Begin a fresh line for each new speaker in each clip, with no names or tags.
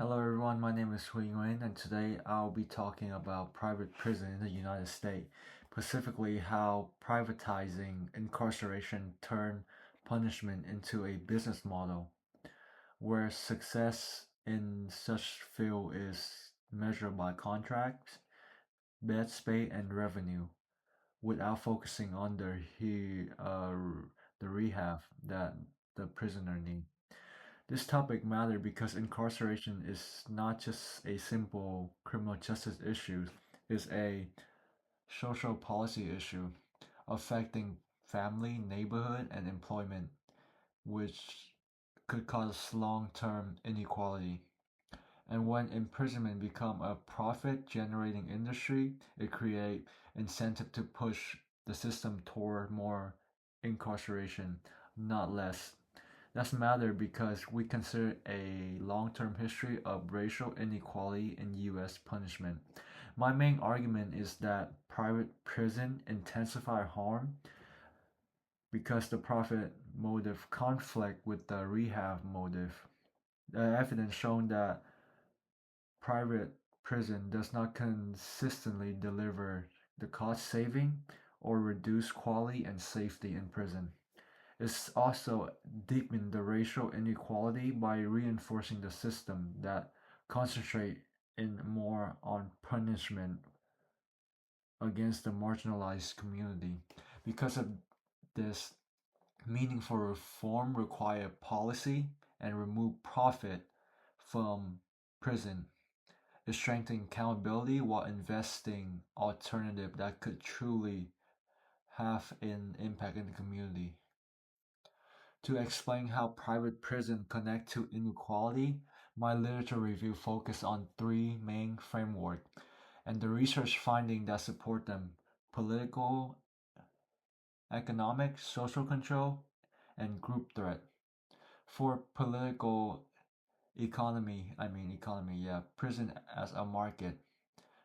Hello everyone, my name is Hui Nguyen and today I'll be talking about private prison in the United States, specifically how privatizing incarceration turned punishment into a business model, where success in such field is measured by contracts, bed space, and revenue, without focusing on the rehab that the prisoner need. This topic matters because incarceration is not just a simple criminal justice issue, it's a social policy issue affecting family, neighborhood, and employment, which could cause long-term inequality. And when imprisonment become a profit-generating industry, it creates incentive to push the system toward more incarceration, not less. That's matter because we consider a long-term history of racial inequality in U.S. punishment. My main argument is that private prison intensify harm because the profit motive conflict with the rehab motive. The evidence shown that private prison does not consistently deliver the cost saving or reduce quality and safety in prison. It's also deepened the racial inequality by reinforcing the system that concentrate in more on punishment against the marginalized community. Because of this, meaningful reform require policy and remove profit from prison. It strengthens accountability while investing alternative that could truly have an impact in the community. To explain how private prisons connect to inequality, my literature review focused on three main frameworks and the research findings that support them: political, economic, social control, and group threat. For political prison as a market.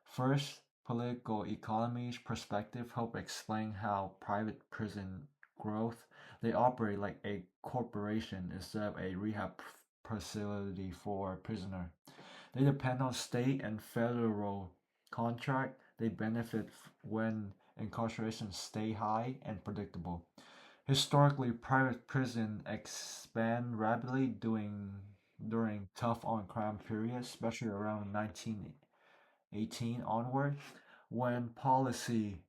First, political economy's perspective help explain how private prison growth. They operate like a corporation instead of a rehab facility for prisoner. They depend on state and federal contract. They benefit when incarceration stay high and predictable. Historically, private prison expand rapidly during tough on crime periods, especially around 1918 onward, when policy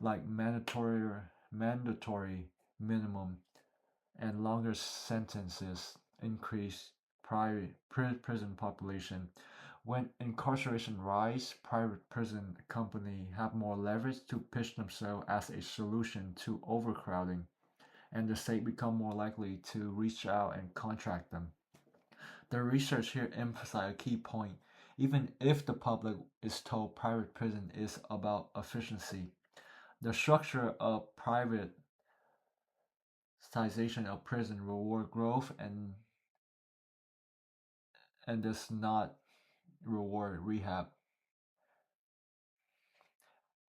like mandatory minimum and longer sentences increase prison population. When incarceration rise, private prison company have more leverage to pitch themselves as a solution to overcrowding, and the state become more likely to reach out and contract them. The research here emphasizes a key point. Even if the public is told private prison is about efficiency, the structure of privatization of prison reward growth and does not reward rehab,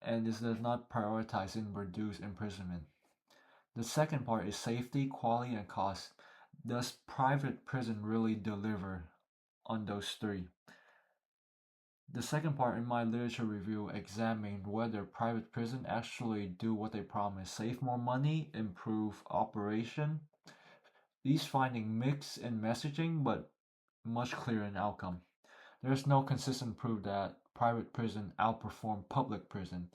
and this does not prioritize and reduce imprisonment. The second part is safety, quality, and cost. Does private prison really deliver on those three? The second part in my literature review examined whether private prison actually do what they promise: save more money, improve operation. These findings mix in messaging but much clearer in outcome. There is no consistent proof that private prison outperform public prison.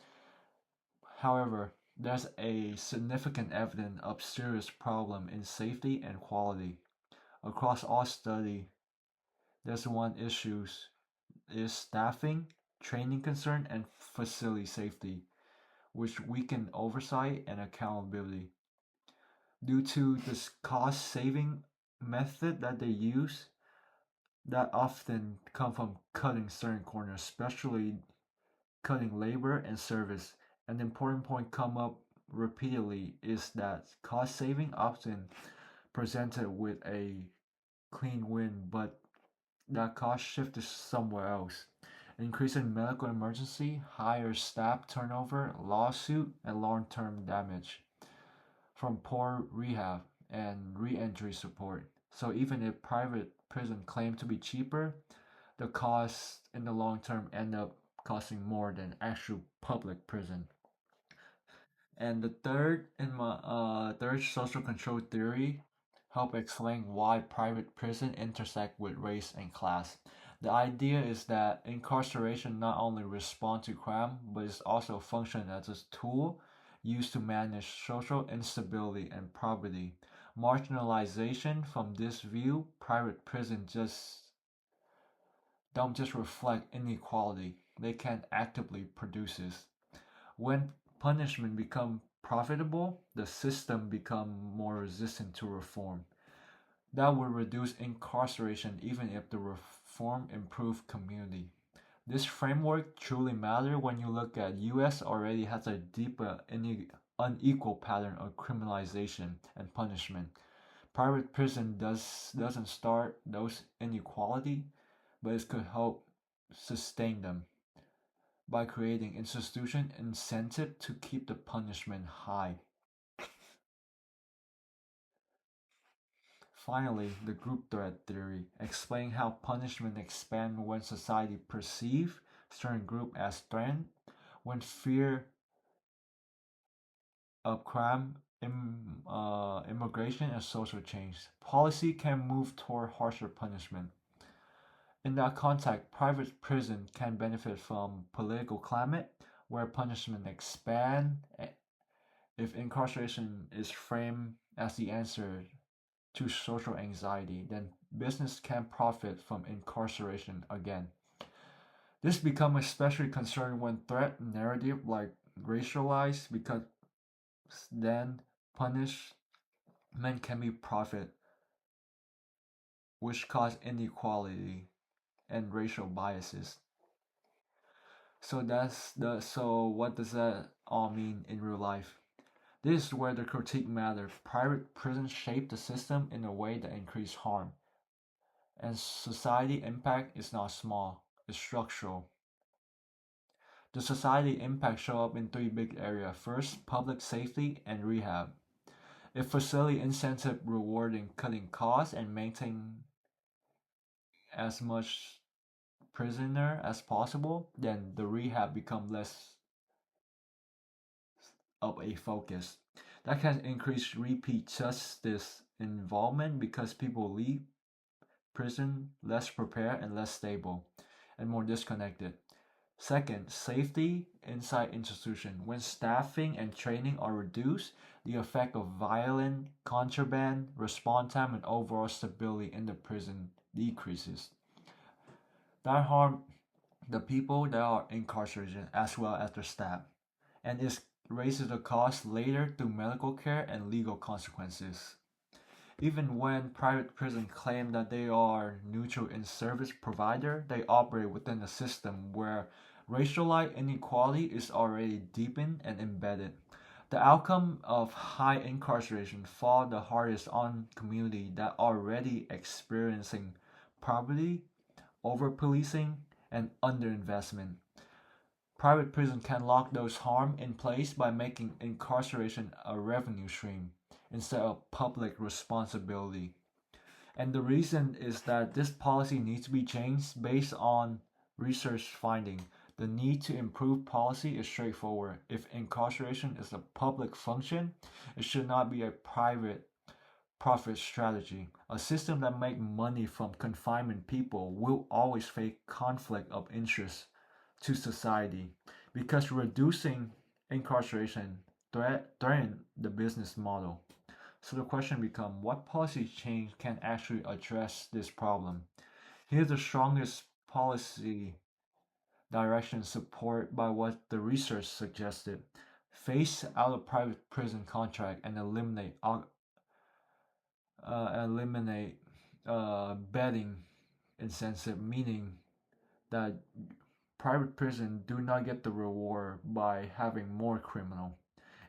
However, there's a significant evidence of serious problem in safety and quality. Across all study, there's one issues is staffing, training concern, and facility safety, which weaken oversight and accountability. Due to this cost saving method that they use, that often come from cutting certain corners, especially cutting labor and service. An important point come up repeatedly is that cost saving often presented with a clean win, but that cost shifted somewhere else. Increasing medical emergency, higher staff turnover, lawsuit, and long-term damage from poor rehab and re-entry support. So even if private prison claim to be cheaper, the costs in the long term end up costing more than actual public prison. And the third social control theory help explain why private prison intersect with race and class. The idea is that incarceration not only responds to crime, but is also function as a tool used to manage social instability and poverty. Marginalization from this view, private prison just don't just reflect inequality; they can actively produce it. When punishment become profitable, the system become more resistant to reform. That would reduce incarceration even if the reform improve community. This framework truly matters when you look at US already has a deeper unequal pattern of criminalization and punishment. Private prison doesn't start those inequality, but it could help sustain them by creating institution incentive to keep the punishment high. Finally, the group threat theory explains how punishment expands when society perceives certain group as threatened, when fear of crime, immigration, and social change. Policy can move toward harsher punishment. In that context, private prison can benefit from political climate where punishment expand if incarceration is framed as the answer to social anxiety, then business can profit from incarceration again. This becomes especially concerning when threat narrative like racialized because then punishment can be profit, which cause inequality and racial biases. So what does that all mean in real life? This is where the critique matters. Private prisons shape the system in a way that increase harm. And society impact is not small, it's structural. The society impact show up in three big areas. First, public safety and rehab. If facility incentive rewarding cutting costs and maintain as much prisoner as possible, then the rehab become less of a focus. That can increase repeat justice involvement because people leave prison less prepared and less stable and more disconnected. Second, safety inside institution. When staffing and training are reduced, the effect of violent, contraband, response time, and overall stability in the prison decreases. That harm the people that are incarcerated as well as the staff, and it raises the cost later through medical care and legal consequences. Even when private prisons claim that they are neutral in service provider, they operate within a system where racialized inequality is already deepened and embedded. The outcome of high incarceration fall the hardest on communities that are already experiencing poverty, over-policing, and underinvestment. Private prison can lock those harm in place by making incarceration a revenue stream instead of public responsibility. And the reason is that this policy needs to be changed based on research finding. The need to improve policy is straightforward. If incarceration is a public function, it should not be a private profit strategy. A system that makes money from confinement people will always face conflict of interest to society because reducing incarceration threaten the business model. So the question becomes what policy change can actually address this problem? Here's the strongest policy direction support by what the research suggested. Phase out of private prison contract and eliminate betting incentive, meaning that private prison do not get the reward by having more criminal.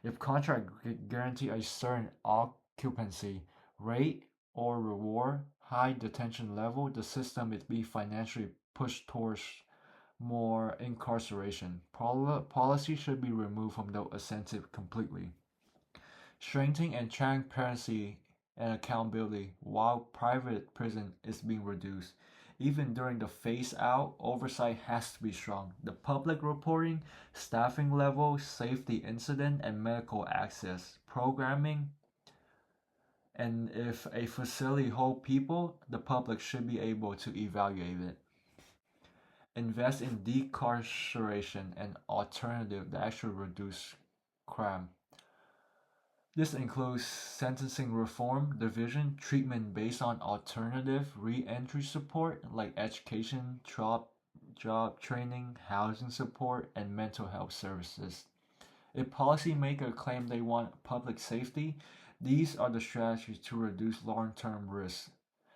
If contract guarantee a certain occupancy rate or reward high detention level, the system is be financially pushed towards more incarceration. Policy should be removed from the incentive completely. Strengthening and transparency and accountability while private prison is being reduced. Even during the phase out, oversight has to be strong. The public reporting, staffing level, safety incident, and medical access, programming, and if a facility hold people, the public should be able to evaluate it. Invest in decarceration and alternative that actually reduce crime. This includes sentencing reform, division, treatment based on alternative re-entry support like education, job training, housing support, and mental health services. If policymakers claim they want public safety, these are the strategies to reduce long-term risks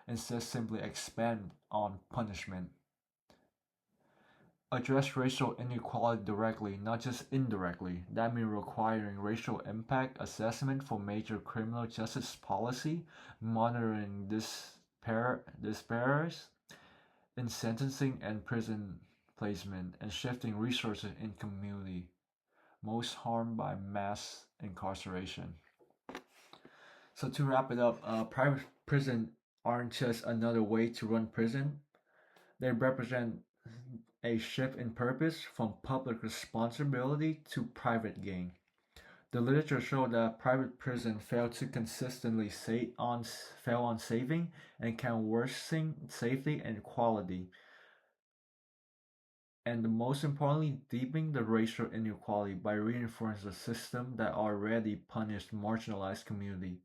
instead simply expand on punishment. Address racial inequality directly, not just indirectly. That means requiring racial impact assessment for major criminal justice policy, monitoring disparities in sentencing and prison placement, and shifting resources in community most harmed by mass incarceration. So to wrap it up, private prison aren't just another way to run prison. They represent a shift in purpose from public responsibility to private gain. The literature showed that private prison fail to consistently fail on saving and can worsen safety and quality, and most importantly, deepening the racial inequality by reinforcing the system that already punished marginalized community.